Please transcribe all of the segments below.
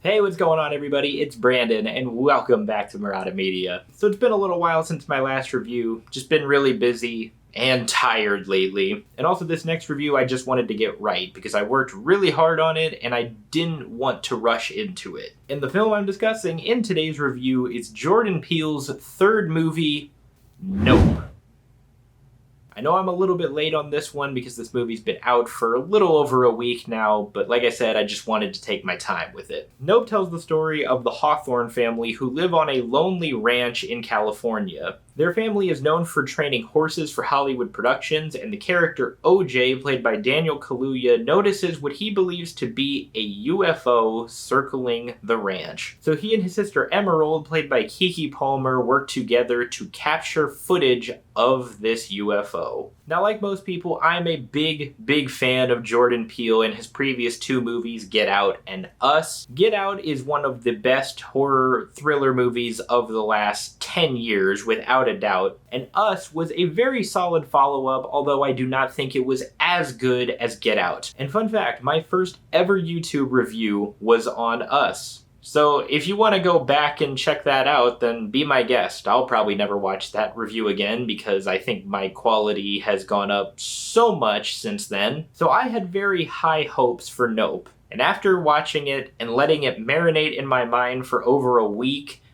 Hey, what's going on everybody? It's Brandon and welcome back to Marotta Media. So it's been a little while since my last review, just been really busy and tired lately. And also this next review I just wanted to get right because I worked really hard on it and I didn't want to rush into it. And the film I'm discussing in today's review is Jordan Peele's third movie, Nope. I know I'm a little bit late on this one because this movie's been out for a little over a week now, but like I said, I just wanted to take my time with it. Nope tells the story of the Hawthorne family who live on a lonely ranch in California. Their family is known for training horses for Hollywood productions, and the character OJ, played by Daniel Kaluuya, notices what he believes to be a UFO circling the ranch. So he and his sister Emerald, played by Keke Palmer, work together to capture footage of this UFO. Now, like most people, I'm a big fan of Jordan Peele and his previous two movies, Get Out and Us. Get Out is one of the best horror thriller movies of the last 10 years, without a doubt. And Us was a very solid follow-up, although I do not think it was as good as Get Out. And fun fact, my first ever YouTube review was on Us. So if you want to go back and check that out, then be my guest. I'll probably never watch that review again because I think my quality has gone up so much since then. So I had very high hopes for Nope. And after watching it and letting it marinate in my mind for over a week,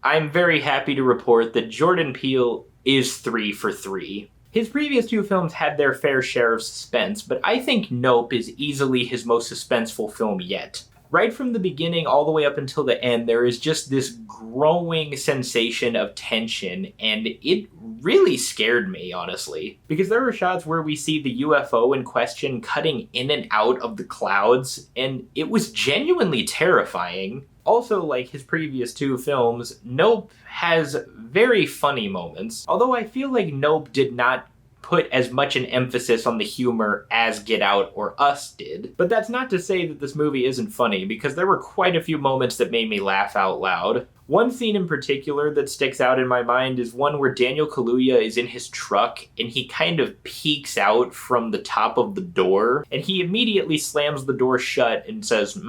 I'm very happy to report that Jordan Peele is 3 for 3. His previous two films had their fair share of suspense, but I think Nope is easily his most suspenseful film yet. Right from the beginning all the way up until the end, there is just this growing sensation of tension, and it really scared me, honestly. Because there are shots where we see the UFO in question cutting in and out of the clouds, and it was genuinely terrifying. Also, like his previous two films, Nope has very funny moments, although I feel like Nope did not put as much an emphasis on the humor as Get Out or Us did. But that's not to say that this movie isn't funny, because there were quite a few moments that made me laugh out loud. One scene in particular that sticks out in my mind is one where Daniel Kaluuya is in his truck and he kind of peeks out from the top of the door, and he immediately slams the door shut and says,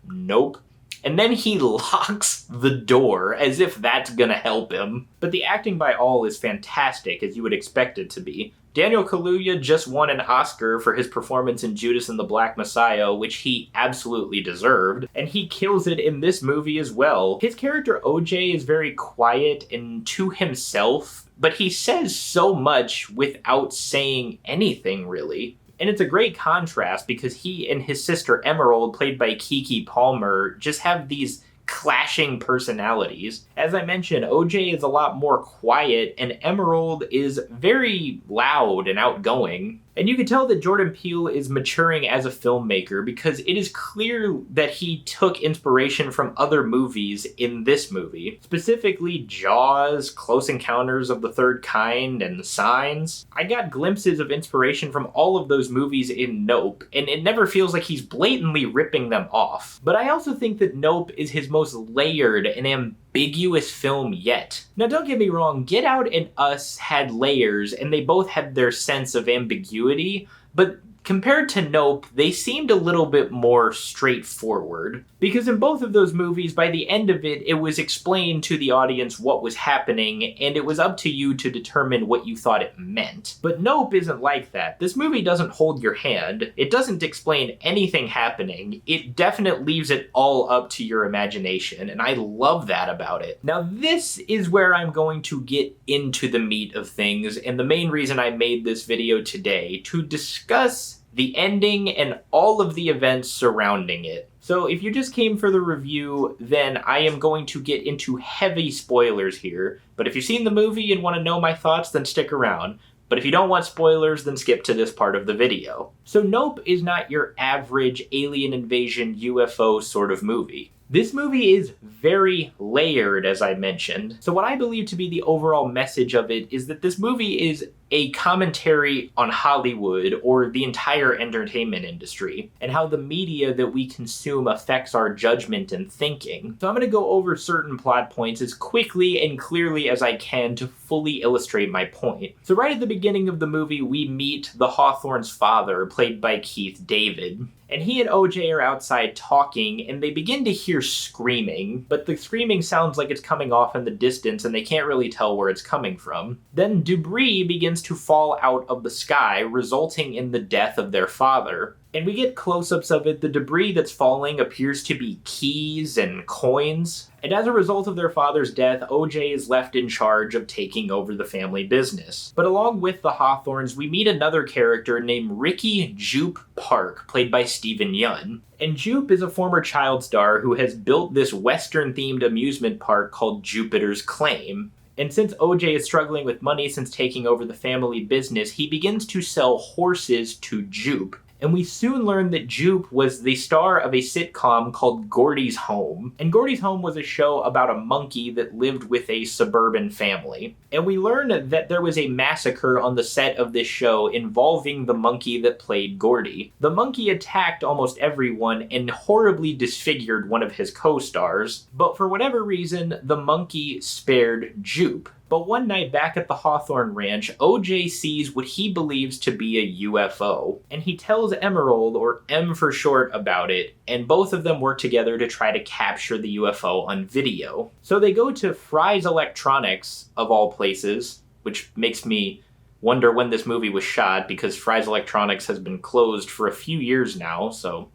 nope. And then he locks the door as if that's gonna help him. But the acting by all is fantastic, as you would expect it to be. Daniel Kaluuya just won an Oscar for his performance in Judas and the Black Messiah, which he absolutely deserved, and he kills it in this movie as well. His character OJ is very quiet and to himself, but he says so much without saying anything, really. And it's a great contrast because he and his sister Emerald, played by Keke Palmer, just have these clashing personalities. As I mentioned, OJ is a lot more quiet and Emerald is very loud and outgoing. And you can tell that Jordan Peele is maturing as a filmmaker because it is clear that he took inspiration from other movies in this movie. Specifically Jaws, Close Encounters of the Third Kind, and Signs. I got glimpses of inspiration from all of those movies in Nope, and it never feels like he's blatantly ripping them off. But I also think that Nope is his most layered and ambiguous film yet. Now don't get me wrong, Get Out and Us had layers and they both had their sense of ambiguity, but compared to Nope, they seemed a little bit more straightforward. Because in both of those movies, by the end of it, it was explained to the audience what was happening, and it was up to you to determine what you thought it meant. But Nope isn't like that. This movie doesn't hold your hand. It doesn't explain anything happening. It definitely leaves it all up to your imagination, and I love that about it. Now, this is where I'm going to get into the meat of things, and the main reason I made this video today, to discuss the ending and all of the events surrounding it. So if you just came for the review, then I am going to get into heavy spoilers here. But if you've seen the movie and want to know my thoughts, then stick around. But if you don't want spoilers, then skip to this part of the video. So Nope is not your average alien invasion UFO sort of movie. This movie is very layered, as I mentioned. So what I believe to be the overall message of it is that this movie is a commentary on Hollywood, or the entire entertainment industry, and how the media that we consume affects our judgment and thinking. So I'm going to go over certain plot points as quickly and clearly as I can to fully illustrate my point. So right at the beginning of the movie, we meet the Hawthorne's father, played by Keith David. And he and OJ are outside talking, and they begin to hear screaming, but the screaming sounds like it's coming off in the distance, and they can't really tell where it's coming from. Then debris begins to fall out of the sky, resulting in the death of their father. And we get close-ups of it. The debris that's falling appears to be keys and coins. And as a result of their father's death, OJ is left in charge of taking over the family business. But along with the Hawthorns, we meet another character named Ricky Jupe Park, played by Stephen Yeun. And Jupe is a former child star who has built this Western-themed amusement park called Jupiter's Claim. And since OJ is struggling with money since taking over the family business, he begins to sell horses to Jupe. And we soon learn that Jupe was the star of a sitcom called Gordy's Home. And Gordy's Home was a show about a monkey that lived with a suburban family. And we learn that there was a massacre on the set of this show involving the monkey that played Gordy. The monkey attacked almost everyone and horribly disfigured one of his co-stars. But for whatever reason, the monkey spared Jupe. But one night back at the Hawthorne Ranch, OJ sees what he believes to be a UFO, and he tells Emerald, or M for short, about it, and both of them work together to try to capture the UFO on video. So they go to Fry's Electronics, of all places, which makes me wonder when this movie was shot, because Fry's Electronics has been closed for a few years now, so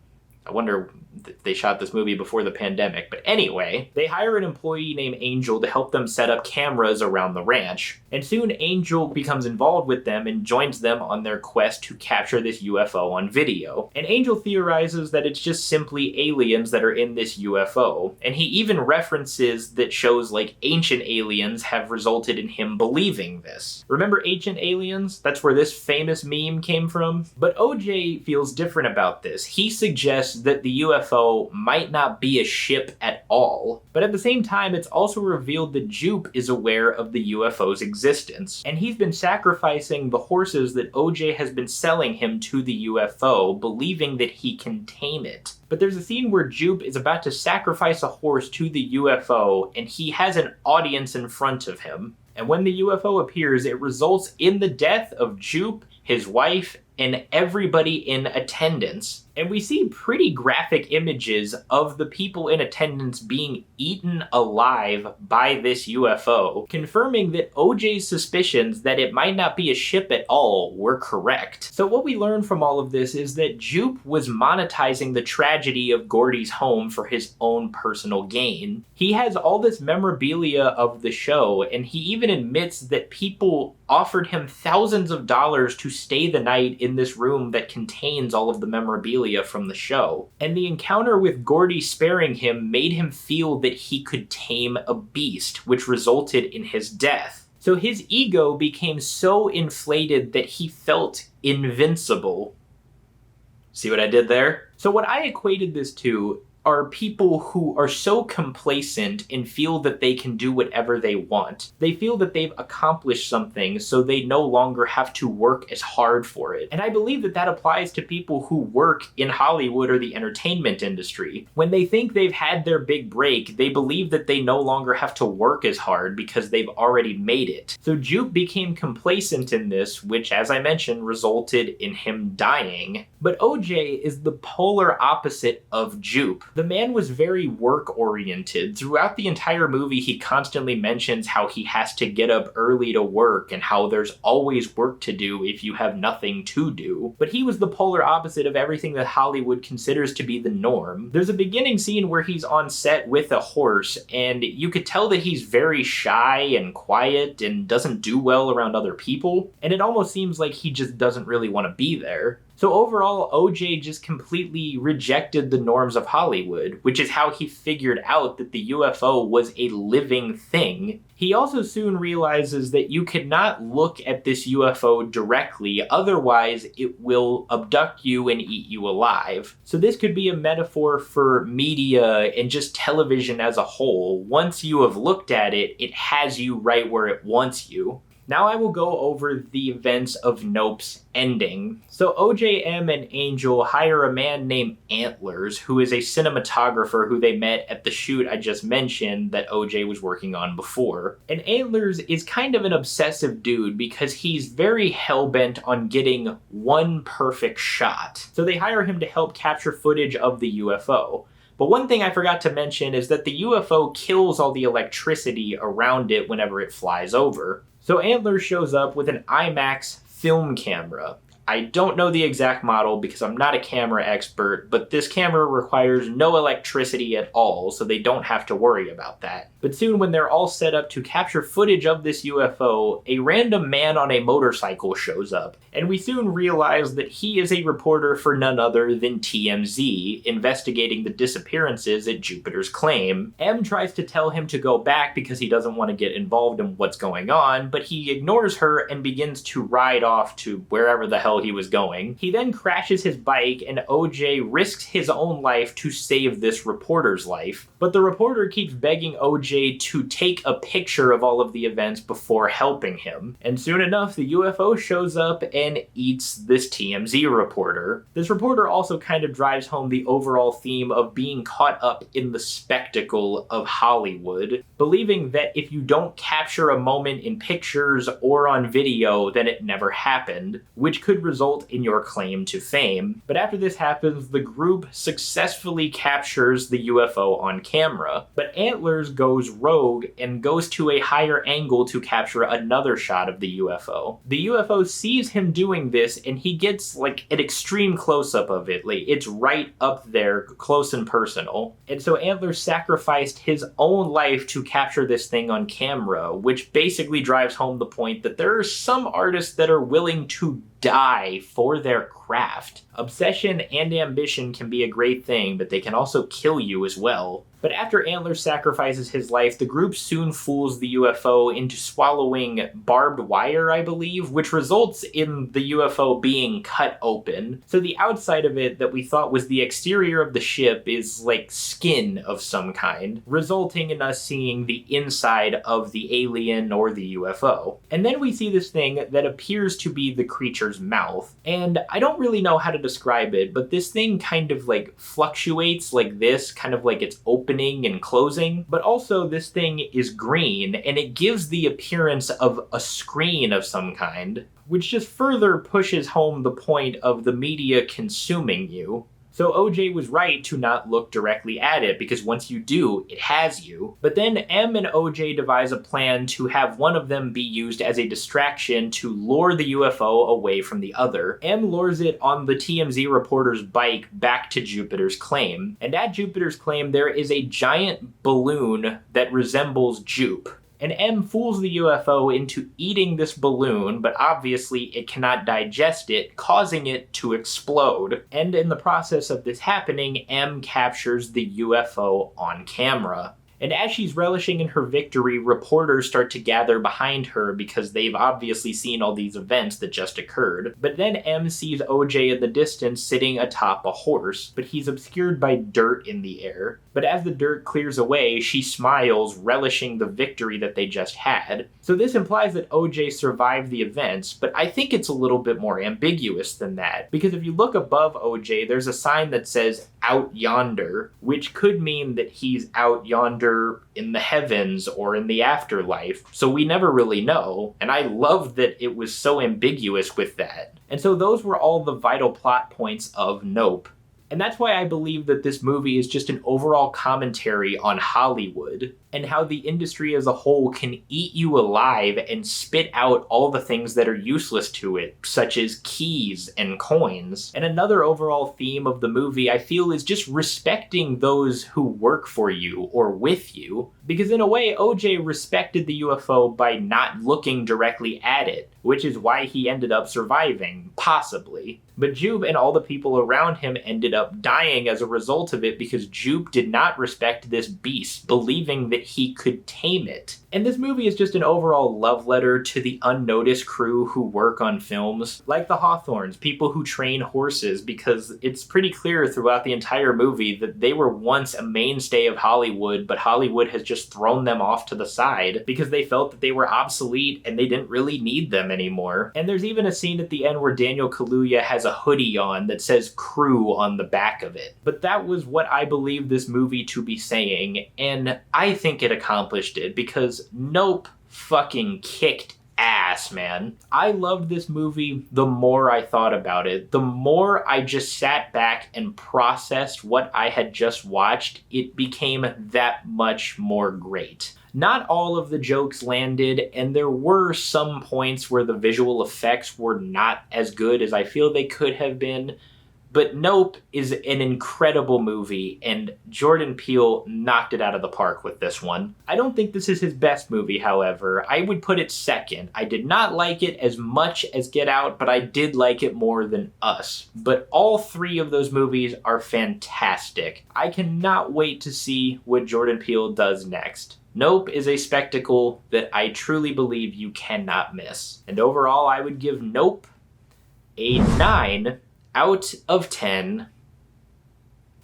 I wonder if they shot this movie before the pandemic. But anyway, they hire an employee named Angel to help them set up cameras around the ranch. And soon Angel becomes involved with them and joins them on their quest to capture this UFO on video. And Angel theorizes that it's just simply aliens that are in this UFO. And he even references that shows like Ancient Aliens have resulted in him believing this. Remember Ancient Aliens? That's where this famous meme came from. But OJ feels different about this. He suggests that the UFO might not be a ship at all. But at the same time, it's also revealed that Jupe is aware of the UFO's existence. And he's been sacrificing the horses that OJ has been selling him to the UFO, believing that he can tame it. But there's a scene where Jupe is about to sacrifice a horse to the UFO, and he has an audience in front of him. And when the UFO appears, it results in the death of Jupe, his wife, and everybody in attendance. And we see pretty graphic images of the people in attendance being eaten alive by this UFO, confirming that OJ's suspicions that it might not be a ship at all were correct. So what we learn from all of this is that Jupe was monetizing the tragedy of Gordy's home for his own personal gain. He has all this memorabilia of the show, and he even admits that people offered him thousands of dollars to stay the night in this room that contains all of the memorabilia from the show. And the encounter with Gordy sparing him made him feel that he could tame a beast, which resulted in his death. So his ego became so inflated that he felt invincible. See what I did there? So what I equated this to are people who are so complacent and feel that they can do whatever they want. They feel that they've accomplished something, so they no longer have to work as hard for it. And I believe that that applies to people who work in Hollywood or the entertainment industry. When they think they've had their big break, they believe that they no longer have to work as hard because they've already made it. So Jupe became complacent in this, which, as I mentioned, resulted in him dying. But OJ is the polar opposite of Jupe. The man was very work-oriented. Throughout the entire movie, he constantly mentions how he has to get up early to work and how there's always work to do if you have nothing to do. But he was the polar opposite of everything that Hollywood considers to be the norm. There's a beginning scene where he's on set with a horse, and you could tell that he's very shy and quiet and doesn't do well around other people, and it almost seems like he just doesn't really want to be there. So overall, OJ just completely rejected the norms of Hollywood, which is how he figured out that the UFO was a living thing. He also soon realizes that you cannot look at this UFO directly, otherwise it will abduct you and eat you alive. So this could be a metaphor for media and just television as a whole. Once you have looked at it, it has you right where it wants you. Now I will go over the events of Nope's ending. So OJM and Angel hire a man named Antlers, who is a cinematographer who they met at the shoot I just mentioned that OJ was working on before. And Antlers is kind of an obsessive dude because he's very hell-bent on getting one perfect shot. So they hire him to help capture footage of the UFO. But one thing I forgot to mention is that the UFO kills all the electricity around it whenever it flies over. So Antlers shows up with an IMAX film camera. I don't know the exact model because I'm not a camera expert, but this camera requires no electricity at all, so they don't have to worry about that. But soon when they're all set up to capture footage of this UFO, a random man on a motorcycle shows up, and we soon realize that he is a reporter for none other than TMZ, investigating the disappearances at Jupiter's Claim. M tries to tell him to go back because he doesn't want to get involved in what's going on, but he ignores her and begins to ride off to wherever the hell he was going. He then crashes his bike and OJ risks his own life to save this reporter's life. But the reporter keeps begging OJ to take a picture of all of the events before helping him. And soon enough, the UFO shows up and eats this TMZ reporter. This reporter also kind of drives home the overall theme of being caught up in the spectacle of Hollywood, believing that if you don't capture a moment in pictures or on video, then it never happened, which could result in your claim to fame. But after this happens, the group successfully captures the UFO on camera. But Antlers goes rogue and goes to a higher angle to capture another shot of the UFO. The UFO sees him doing this and he gets like an extreme close-up of it. Like it's right up there, close and personal. And so Antlers sacrificed his own life to capture this thing on camera, which basically drives home the point that there are some artists that are willing to die for their craft. Obsession and ambition can be a great thing, but they can also kill you as well. But after Antlers sacrifices his life, the group soon fools the UFO into swallowing barbed wire, I believe, which results in the UFO being cut open. So the outside of it that we thought was the exterior of the ship is like skin of some kind, resulting in us seeing the inside of the alien or the UFO. And then we see this thing that appears to be the creature's mouth. And I don't really know how to describe it, but this thing kind of like fluctuates like this, kind of like it's opening and closing, but also this thing is green and it gives the appearance of a screen of some kind, which just further pushes home the point of the media consuming you. So OJ was right to not look directly at it, because once you do, it has you. But then M and OJ devise a plan to have one of them be used as a distraction to lure the UFO away from the other. M lures it on the TMZ reporter's bike back to Jupiter's Claim. And at Jupiter's Claim, there is a giant balloon that resembles Jupe. And M fools the UFO into eating this balloon, but obviously it cannot digest it, causing it to explode. And in the process of this happening, M captures the UFO on camera. And as she's relishing in her victory, reporters start to gather behind her because they've obviously seen all these events that just occurred. But then M sees OJ in the distance sitting atop a horse, but he's obscured by dirt in the air. But as the dirt clears away, she smiles, relishing the victory that they just had. So this implies that OJ survived the events, but I think it's a little bit more ambiguous than that. Because if you look above OJ, there's a sign that says "out yonder," which could mean that he's out yonder in the heavens or in the afterlife. So we never really know. And I love that it was so ambiguous with that. And so those were all the vital plot points of Nope. And that's why I believe that this movie is just an overall commentary on Hollywood and how the industry as a whole can eat you alive and spit out all the things that are useless to it, such as keys and coins. And another overall theme of the movie, I feel, is just respecting those who work for you or with you. Because in a way, OJ respected the UFO by not looking directly at it, which is why he ended up surviving, possibly. But Jupe and all the people around him ended up dying as a result of it because Jupe did not respect this beast, believing that that he could tame it. And this movie is just an overall love letter to the unnoticed crew who work on films, like the Hawthorns, people who train horses, because it's pretty clear throughout the entire movie that they were once a mainstay of Hollywood, but Hollywood has just thrown them off to the side because they felt that they were obsolete and they didn't really need them anymore. And there's even a scene at the end where Daniel Kaluuya has a hoodie on that says crew on the back of it. But that was what I believe this movie to be saying, and I think it accomplished it because Nope fucking kicked ass, man. I loved this movie the more I thought about it. The more I just sat back and processed what I had just watched, it became that much more great. Not all of the jokes landed, and there were some points where the visual effects were not as good as I feel they could have been. But Nope is an incredible movie, and Jordan Peele knocked it out of the park with this one. I don't think this is his best movie, however. I would put it second. I did not like it as much as Get Out, but I did like it more than Us. But all three of those movies are fantastic. I cannot wait to see what Jordan Peele does next. Nope is a spectacle that I truly believe you cannot miss. And overall, I would give Nope a 9 out of 10.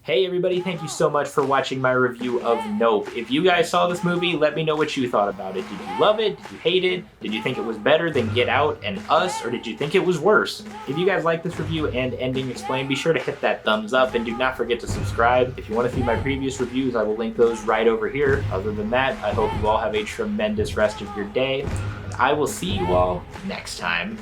Hey everybody, thank you so much for watching my review of Nope. If you guys saw this movie, let me know what you thought about it. Did you love it? Did you hate it? Did you think it was better than Get Out and Us? Or did you think it was worse? If you guys like this review and Ending Explained, be sure to hit that thumbs up and do not forget to subscribe. If you want to see my previous reviews, I will link those right over here. Other than that, I hope you all have a tremendous rest of your day, and I will see you all next time.